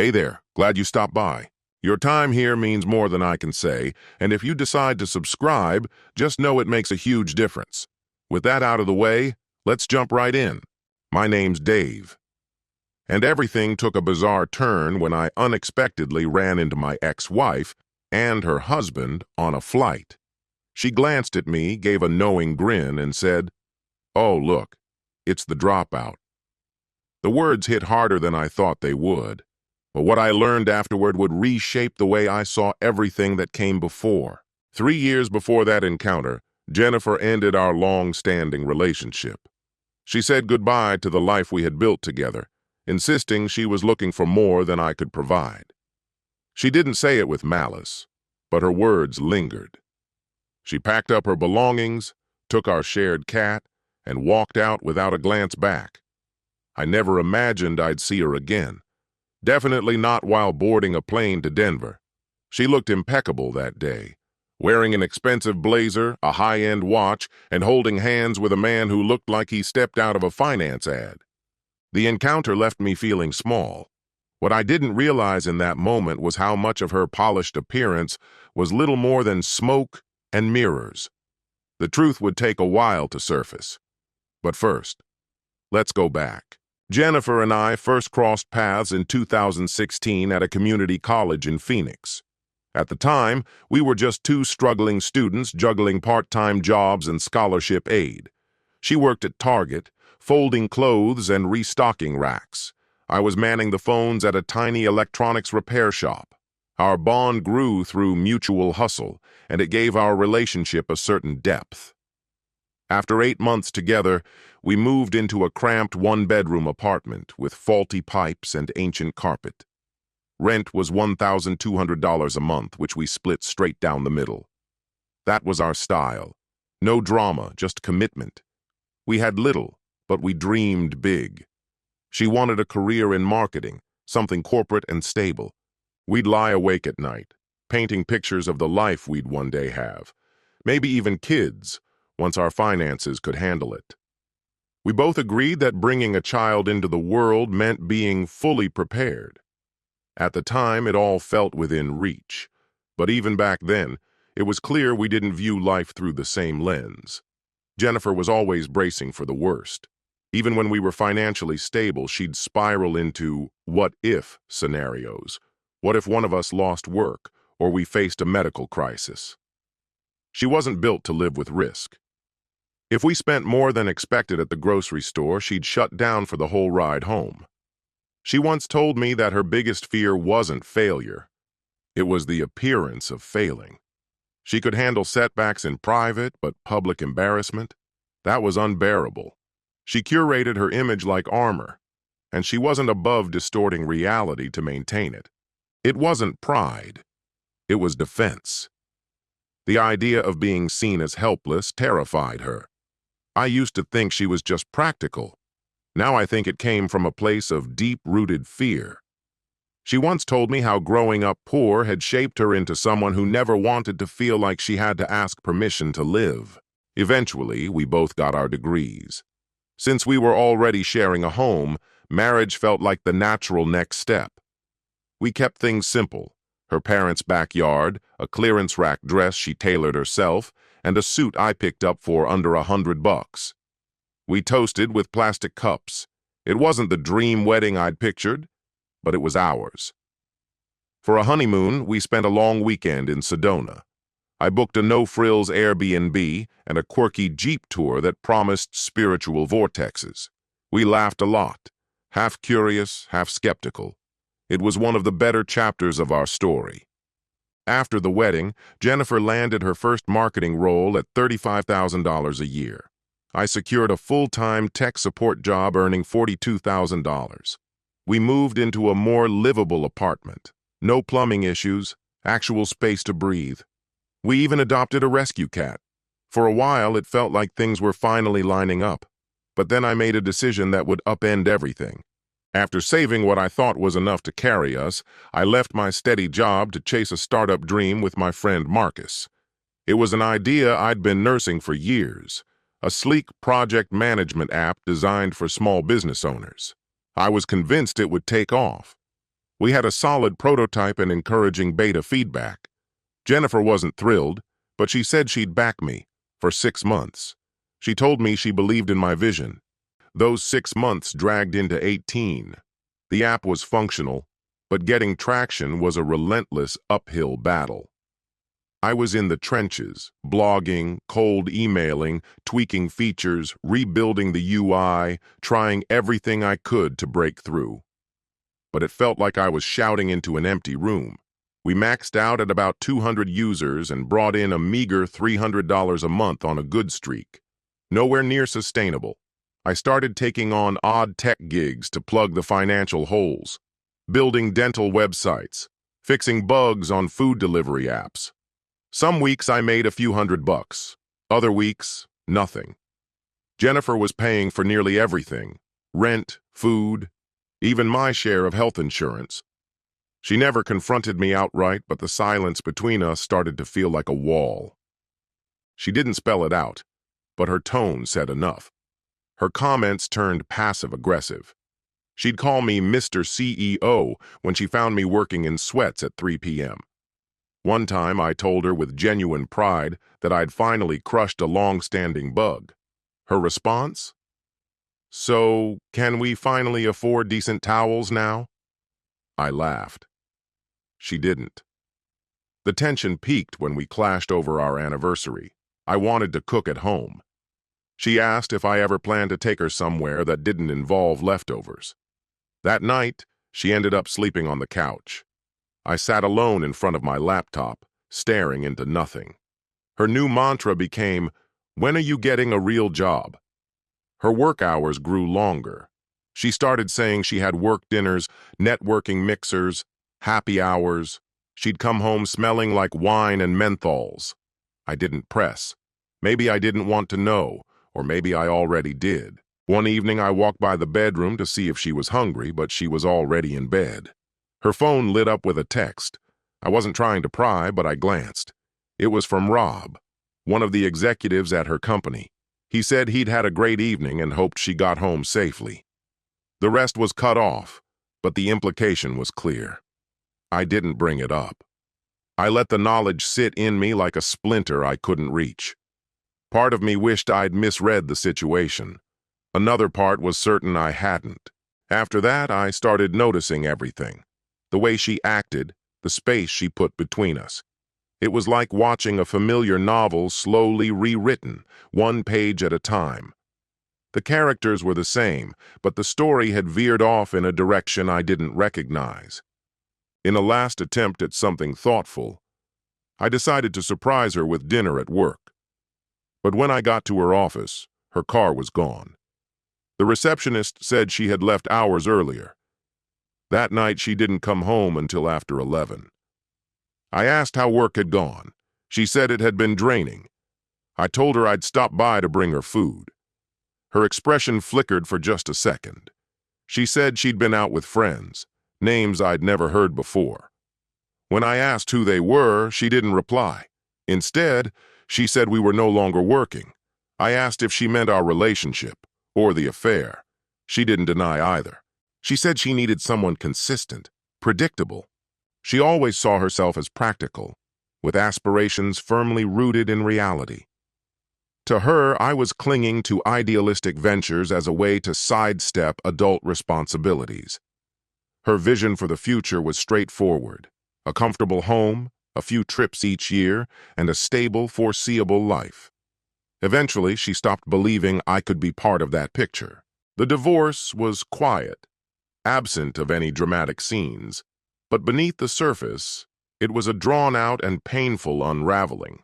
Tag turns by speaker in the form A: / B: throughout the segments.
A: Hey there, glad you stopped by. Your time here means more than I can say, and if you decide to subscribe, just know it makes a huge difference. With that out of the way, let's jump right in. My name's Dave. And everything took a bizarre turn when I unexpectedly ran into my ex-wife and her husband on a flight. She glanced at me, gave a knowing grin, and said, "Oh, look, it's the dropout." The words hit harder than I thought they would. But what I learned afterward would reshape the way I saw everything that came before. 3 years before that encounter, Jennifer ended our long-standing relationship. She said goodbye to the life we had built together, insisting she was looking for more than I could provide. She didn't say it with malice, but her words lingered. She packed up her belongings, took our shared cat, and walked out without a glance back. I never imagined I'd see her again. Definitely not while boarding a plane to Denver. She looked impeccable that day, wearing an expensive blazer, a high-end watch, and holding hands with a man who looked like he stepped out of a finance ad. The encounter left me feeling small. What I didn't realize in that moment was how much of her polished appearance was little more than smoke and mirrors. The truth would take a while to surface. But first, let's go back. Jennifer and I first crossed paths in 2016 at a community college in Phoenix. At the time, we were just two struggling students juggling part-time jobs and scholarship aid. She worked at Target, folding clothes and restocking racks. I was manning the phones at a tiny electronics repair shop. Our bond grew through mutual hustle, and it gave our relationship a certain depth. After 8 months together, we moved into a cramped one-bedroom apartment with faulty pipes and ancient carpet. Rent was $1,200 a month, which we split straight down the middle. That was our style. No drama, just commitment. We had little, but we dreamed big. She wanted a career in marketing, something corporate and stable. We'd lie awake at night, painting pictures of the life we'd one day have. Maybe even kids, once our finances could handle it. We both agreed that bringing a child into the world meant being fully prepared. At the time, it all felt within reach. But even back then, it was clear we didn't view life through the same lens. Jennifer was always bracing for the worst. Even when we were financially stable, she'd spiral into what-if scenarios. What if one of us lost work, or we faced a medical crisis? She wasn't built to live with risk. If we spent more than expected at the grocery store, she'd shut down for the whole ride home. She once told me that her biggest fear wasn't failure. It was the appearance of failing. She could handle setbacks in private, but public embarrassment? That was unbearable. She curated her image like armor, and she wasn't above distorting reality to maintain it. It wasn't pride. It was defense. The idea of being seen as helpless terrified her. I used to think she was just practical. Now I think it came from a place of deep-rooted fear. She once told me how growing up poor had shaped her into someone who never wanted to feel like she had to ask permission to live. Eventually, we both got our degrees. Since we were already sharing a home, marriage felt like the natural next step. We kept things simple: her parents' backyard, a clearance rack dress she tailored herself, and a suit I picked up for under $100. We toasted with plastic cups. It wasn't the dream wedding I'd pictured, but it was ours. For a honeymoon, we spent a long weekend in Sedona. I booked a no-frills Airbnb and a quirky Jeep tour that promised spiritual vortexes. We laughed a lot, half curious, half skeptical. It was one of the better chapters of our story. After the wedding, Jennifer landed her first marketing role at $35,000 a year. I secured a full-time tech support job earning $42,000. We moved into a more livable apartment. No plumbing issues, actual space to breathe. We even adopted a rescue cat. For a while, it felt like things were finally lining up. But then I made a decision that would upend everything. After saving what I thought was enough to carry us, I left my steady job to chase a startup dream with my friend Marcus. It was an idea I'd been nursing for years, a sleek project management app designed for small business owners. I was convinced it would take off. We had a solid prototype and encouraging beta feedback. Jennifer wasn't thrilled, but she said she'd back me for 6 months. She told me she believed in my vision. Those 6 months dragged into 18. The app was functional, but getting traction was a relentless uphill battle. I was in the trenches, blogging, cold emailing, tweaking features, rebuilding the UI, trying everything I could to break through. But it felt like I was shouting into an empty room. We maxed out at about 200 users and brought in a meager $300 a month on a good streak. Nowhere near sustainable. I started taking on odd tech gigs to plug the financial holes, building dental websites, fixing bugs on food delivery apps. Some weeks I made a few $100, other weeks, nothing. Jennifer was paying for nearly everything: rent, food, even my share of health insurance. She never confronted me outright, but the silence between us started to feel like a wall. She didn't spell it out, but her tone said enough. Her comments turned passive-aggressive. She'd call me Mr. CEO when she found me working in sweats at 3 p.m. One time I told her with genuine pride that I'd finally crushed a long-standing bug. Her response? "So, can we finally afford decent towels now?" I laughed. She didn't. The tension peaked when we clashed over our anniversary. I wanted to cook at home. She asked if I ever planned to take her somewhere that didn't involve leftovers. That night, she ended up sleeping on the couch. I sat alone in front of my laptop, staring into nothing. Her new mantra became, "When are you getting a real job?" Her work hours grew longer. She started saying she had work dinners, networking mixers, happy hours. She'd come home smelling like wine and menthols. I didn't press. Maybe I didn't want to know, or maybe I already did. One evening I walked by the bedroom to see if she was hungry, but she was already in bed. Her phone lit up with a text. I wasn't trying to pry, but I glanced. It was from Rob, one of the executives at her company. He said he'd had a great evening and hoped she got home safely. The rest was cut off, but the implication was clear. I didn't bring it up. I let the knowledge sit in me like a splinter I couldn't reach. Part of me wished I'd misread the situation. Another part was certain I hadn't. After that, I started noticing everything. The way she acted, the space she put between us. It was like watching a familiar novel slowly rewritten, one page at a time. The characters were the same, but the story had veered off in a direction I didn't recognize. In a last attempt at something thoughtful, I decided to surprise her with dinner at work. But when I got to her office, her car was gone. The receptionist said she had left hours earlier. That night she didn't come home until after 11. I asked how work had gone. She said it had been draining. I told her I'd stop by to bring her food. Her expression flickered for just a second. She said she'd been out with friends, names I'd never heard before. When I asked who they were, she didn't reply. Instead, she said we were no longer working. I asked if she meant our relationship, or the affair. She didn't deny either. She said she needed someone consistent, predictable. She always saw herself as practical, with aspirations firmly rooted in reality. To her, I was clinging to idealistic ventures as a way to sidestep adult responsibilities. Her vision for the future was straightforward: a comfortable home, a few trips each year, and a stable, foreseeable life. Eventually, she stopped believing I could be part of that picture. The divorce was quiet, absent of any dramatic scenes, but beneath the surface, it was a drawn-out and painful unraveling.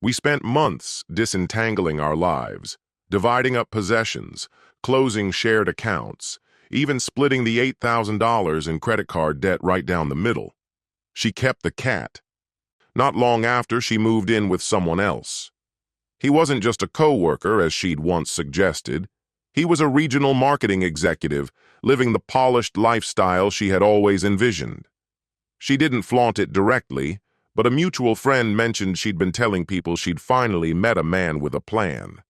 A: We spent months disentangling our lives, dividing up possessions, closing shared accounts, even splitting the $8,000 in credit card debt right down the middle. She kept the cat. Not long after, she moved in with someone else. He wasn't just a co-worker, as she'd once suggested. He was a regional marketing executive, living the polished lifestyle she had always envisioned. She didn't flaunt it directly, but a mutual friend mentioned she'd been telling people she'd finally met a man with a plan.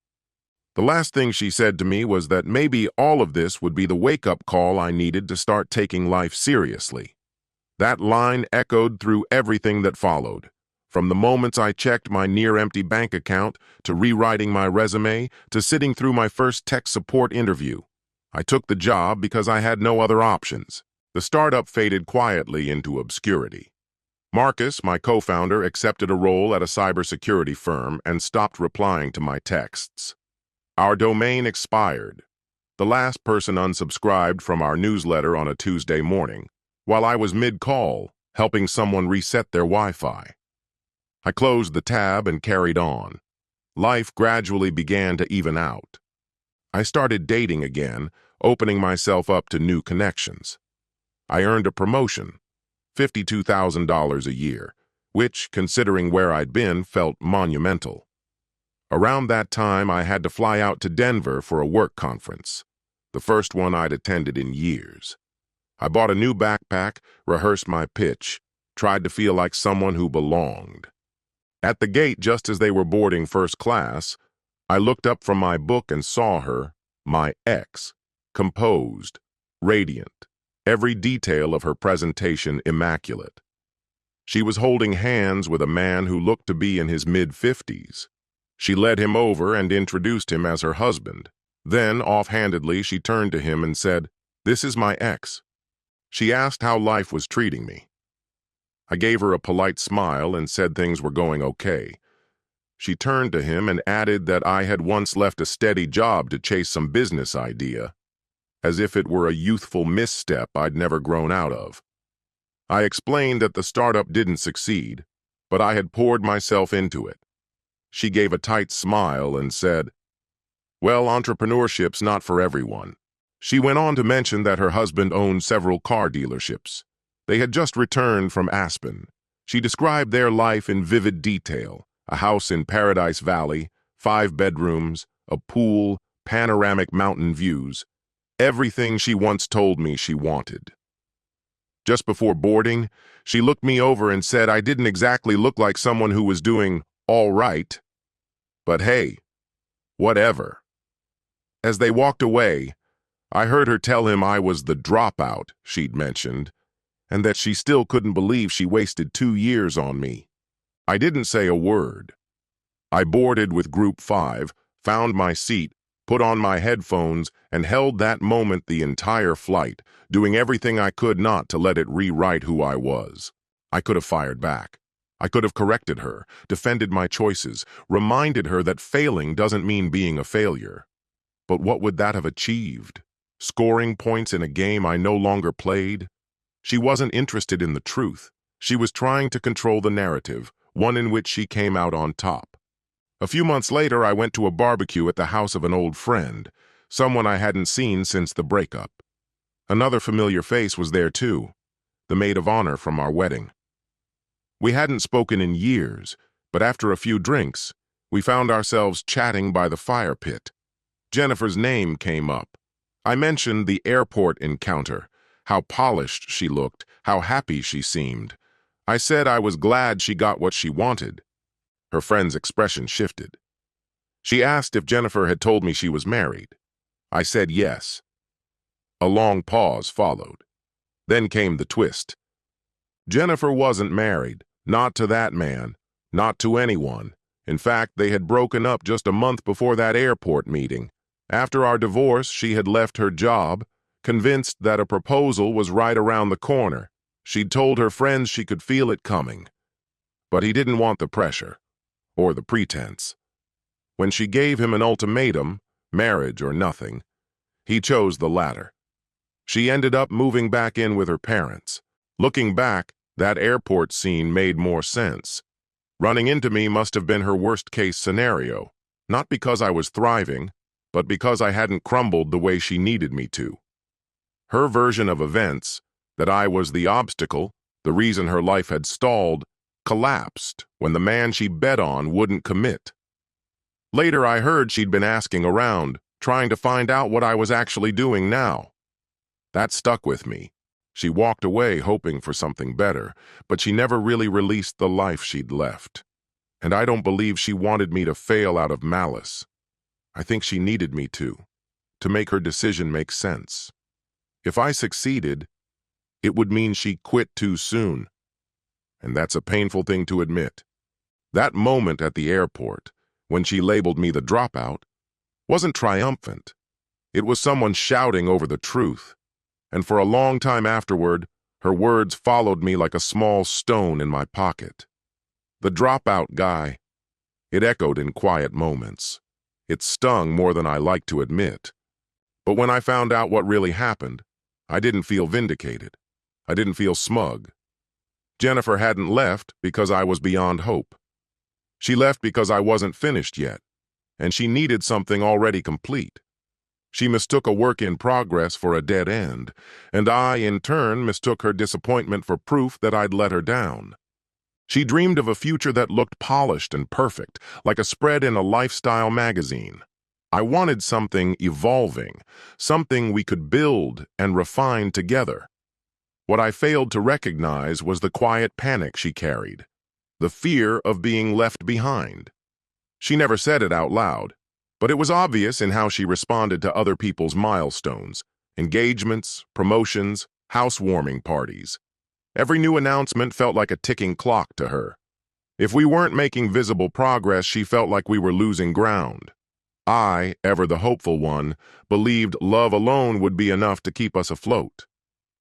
A: The last thing she said to me was that maybe all of this would be the wake-up call I needed to start taking life seriously. That line echoed through everything that followed, from the moments I checked my near-empty bank account to rewriting my resume to sitting through my first tech support interview. I took the job because I had no other options. The startup faded quietly into obscurity. Marcus, my co-founder, accepted a role at a cybersecurity firm and stopped replying to my texts. Our domain expired. The last person unsubscribed from our newsletter on a Tuesday morning, while I was mid-call, helping someone reset their Wi-Fi. I closed the tab and carried on. Life gradually began to even out. I started dating again, opening myself up to new connections. I earned a promotion, $52,000 a year, which, considering where I'd been, felt monumental. Around that time, I had to fly out to Denver for a work conference, the first one I'd attended in years. I bought a new backpack, rehearsed my pitch, tried to feel like someone who belonged. At the gate, just as they were boarding first class, I looked up from my book and saw her, my ex, composed, radiant, every detail of her presentation immaculate. She was holding hands with a man who looked to be in his mid-50s. She led him over and introduced him as her husband. Then, offhandedly, she turned to him and said, "This is my ex." She asked how life was treating me. I gave her a polite smile and said things were going okay. She turned to him and added that I had once left a steady job to chase some business idea, as if it were a youthful misstep I'd never grown out of. I explained that the startup didn't succeed, but I had poured myself into it. She gave a tight smile and said, "Well, entrepreneurship's not for everyone." She went on to mention that her husband owned several car dealerships. They had just returned from Aspen. She described their life in vivid detail: a house in Paradise Valley, 5 bedrooms, a pool, panoramic mountain views, everything she once told me she wanted. Just before boarding, she looked me over and said I didn't exactly look like someone who was doing all right. But hey, whatever. As they walked away, I heard her tell him I was the dropout she'd mentioned, and that she still couldn't believe she wasted 2 years on me. I didn't say a word. I boarded with Group 5, found my seat, put on my headphones, and held that moment the entire flight, doing everything I could not to let it rewrite who I was. I could have fired back. I could have corrected her, defended my choices, reminded her that failing doesn't mean being a failure. But what would that have achieved? Scoring points in a game I no longer played? She wasn't interested in the truth. She was trying to control the narrative, one in which she came out on top. A few months later, I went to a barbecue at the house of an old friend, someone I hadn't seen since the breakup. Another familiar face was there too, the maid of honor from our wedding. We hadn't spoken in years, but after a few drinks, we found ourselves chatting by the fire pit. Jennifer's name came up. I mentioned the airport encounter, how polished she looked, how happy she seemed. I said I was glad she got what she wanted. Her friend's expression shifted. She asked if Jennifer had told me she was married. I said yes. A long pause followed. Then came the twist. Jennifer wasn't married, not to that man, not to anyone. In fact, they had broken up just a month before that airport meeting. After our divorce, she had left her job, convinced that a proposal was right around the corner. She'd told her friends she could feel it coming. But he didn't want the pressure, or the pretense. When she gave him an ultimatum, marriage or nothing, he chose the latter. She ended up moving back in with her parents. Looking back, that airport scene made more sense. Running into me must have been her worst-case scenario, not because I was thriving, but because I hadn't crumbled the way she needed me to. Her version of events, that I was the obstacle, the reason her life had stalled, collapsed when the man she bet on wouldn't commit. Later, I heard she'd been asking around, trying to find out what I was actually doing now. That stuck with me. She walked away hoping for something better, but she never really released the life she'd left. And I don't believe she wanted me to fail out of malice. I think she needed me to make her decision make sense. If I succeeded, it would mean she quit too soon, and that's a painful thing to admit. That moment at the airport, when she labeled me the dropout, wasn't triumphant. It was someone shouting over the truth, and for a long time afterward, her words followed me like a small stone in my pocket. The dropout guy. It echoed in quiet moments. It stung more than I liked to admit. But when I found out what really happened, I didn't feel vindicated. I didn't feel smug. Jennifer hadn't left because I was beyond hope. She left because I wasn't finished yet, and she needed something already complete. She mistook a work in progress for a dead end, and I, in turn, mistook her disappointment for proof that I'd let her down. She dreamed of a future that looked polished and perfect, like a spread in a lifestyle magazine. I wanted something evolving, something we could build and refine together. What I failed to recognize was the quiet panic she carried, the fear of being left behind. She never said it out loud, but it was obvious in how she responded to other people's milestones, engagements, promotions, housewarming parties. Every new announcement felt like a ticking clock to her. If we weren't making visible progress, she felt like we were losing ground. I, ever the hopeful one, believed love alone would be enough to keep us afloat.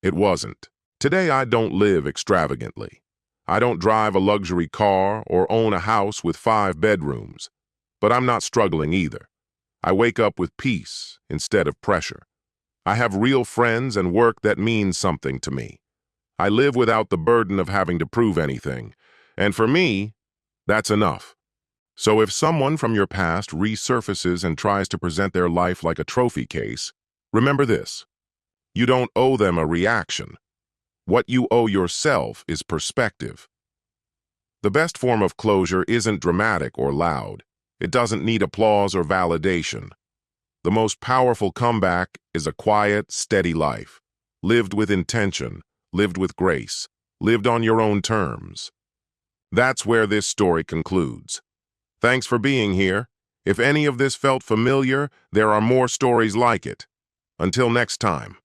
A: It wasn't. Today I don't live extravagantly. I don't drive a luxury car or own a house with 5 bedrooms. But I'm not struggling either. I wake up with peace instead of pressure. I have real friends and work that means something to me. I live without the burden of having to prove anything. And for me, that's enough. So if someone from your past resurfaces and tries to present their life like a trophy case, remember this. You don't owe them a reaction. What you owe yourself is perspective. The best form of closure isn't dramatic or loud. It doesn't need applause or validation. The most powerful comeback is a quiet, steady life, lived with intention, lived with grace, lived on your own terms. That's where this story concludes. Thanks for being here. If any of this felt familiar, there are more stories like it. Until next time.